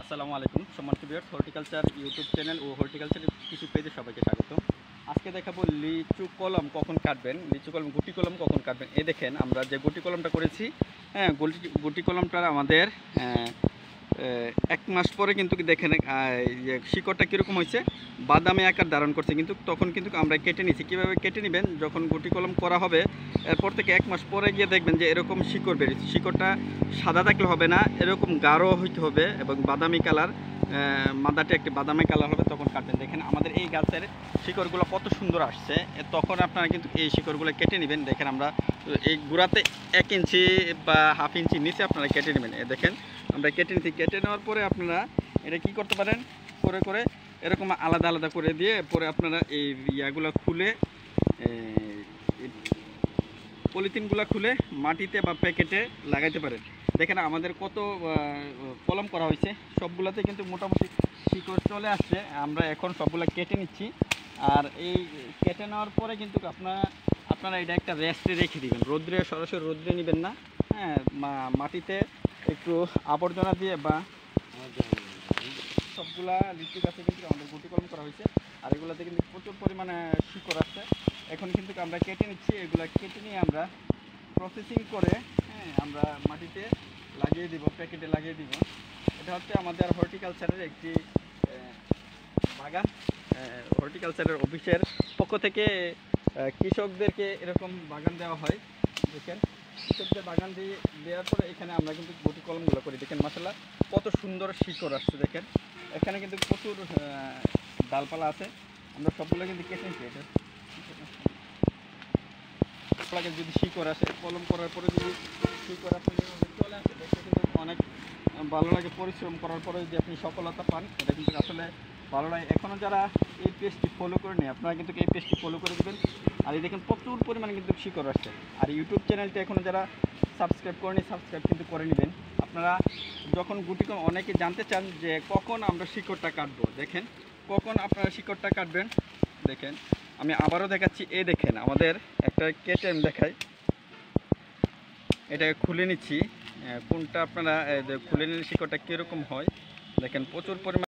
আসসালামু আলাইকুম সম্মানিত ভিউয়ার্স, হর্টিকালচার ইউটিউব চ্যানেল ও হর্টিকালচার কৃষি পেজে সবাইকে স্বাগত। আজকে দেখাবো লিচু কলম কখন কাটবেন, লিচু কলম গুটি কলম কখন কাটবেন। এই দেখেন আমরা যে গুটি কলমটা করেছি, হ্যাঁ গুটি কলমটা আমাদের 1 মাস পরে কিন্তু দেখেন শিকড়টা কীরকম হয়েছে, বাদামি আকার ধারণ করছে। কিন্তু তখন কিন্তু আমরা কেটে নিয়েছি। কীভাবে কেটে নেবেন, যখন গুটি কলম করা হবে এরপর থেকে 1 মাস পরে গিয়ে দেখবেন যে এরকম শিকড় বেরিয়েছে। শিকড়টা সাদা থাকলে হবে না, এরকম গাঢ় হইতে হবে এবং বাদামি কালার, মাদাটা একটি বাদামি কালার হবে, তখন কাটবেন। দেখেন আমাদের এই গাছের শিকড়গুলো কত সুন্দর আসছে, তখন আপনারা কিন্তু এই শিকড়গুলো কেটে নেবেন। দেখেন আমরা এই গুঁড়াতে 1 ইঞ্চি বা হাফ ইঞ্চি নিচে আপনারা কেটে নেবেন। দেখেন আমরা কেটে নিচ্ছি। কেটে নেওয়ার পরে আপনারা এটা কি করতে পারেন, করে করে এরকম আলাদা আলাদা করে দিয়ে পরে আপনারা এই ইয়াগুলো খুলে, পলিথিনগুলো খুলে মাটিতে বা প্যাকেটে লাগাইতে পারেন। দেখেন আমাদের কত কলম করা হয়েছে, সবগুলোতে কিন্তু মোটামুটি শিকড় চলে আসছে। আমরা এখন সবগুলো কেটে নিচ্ছি। আর এই কেটে নেওয়ার পরে কিন্তু আপনারা এটা একটা রেস্টে রেখে দিবেন, রোদ্রে, সরাসরি রোদ্রে নেবেন না। হ্যাঁ, মাটিতে একটু আবর্জনা দিয়ে বা সবগুলা লিচু গাছে কিন্তু আমাদের গুটি কলম করা হয়েছে। আর এগুলোতে কিন্তু প্রচুর পরিমাণে শিকড় আছে। এখন কিন্তু আমরা কেটে নিচ্ছি। এগুলো কেটে নিয়ে আমরা প্রসেসিং করে, হ্যাঁ, আমরা মাটিতে লাগিয়ে দিব, প্যাকেটে লাগিয়ে দিব। এটা হচ্ছে আমাদের হর্টিকালচারের একটি বাগান। হর্টিকালচারের অফিসের পক্ষ থেকে কৃষকদেরকে এরকম বাগান দেওয়া হয়। দেখেন কৃষকদের বাগান দেওয়ার পরে এখানে আমরা কিন্তু গুটি কলমগুলো করি। দেখেন মাশাআল্লাহ কত সুন্দর শিকড় আসছে। দেখেন এখানে কিন্তু প্রচুর ডালপালা আছে। আমরা সবগুলো কিন্তু কেটে নিচ্ছি। এটা যদি শিকড় আসে, কলম করার পরে যদি শিকড় আপনার চলে আসে, দেখতে কিন্তু অনেক ভালো লাগে। পরিশ্রম করার পরে যদি আপনি সফলতা পান, এটা কিন্তু আসলে ভালো লাগে। এখনও যারা এই পেজটি ফলো করে নেই, আপনারা কিন্তু এই পেজটি ফলো করে দেবেন। আর এই দেখেন প্রচুর পরিমাণে কিন্তু শিকড় আসছে। আর ইউটিউব চ্যানেলটি এখনও যারা সাবস্ক্রাইব করেনি, সাবস্ক্রাইব কিন্তু করে নেবেন। আপনারা যখন গুটি কলম, অনেকে জানতে চান যে কখন আমরা শিকড়টা কাটবো। দেখেন কখন আপনারা শিকড়টা কাটবেন, দেখেন আমি আবারও দেখাচ্ছি। এই দেখেন আমাদের একটা কেটে আমি দেখাই, এটা খুলে নিচ্ছি। কোনটা আপনারা খুলে নিলে শিকড়টা কীরকম হয়, দেখেন প্রচুর পরিমাণ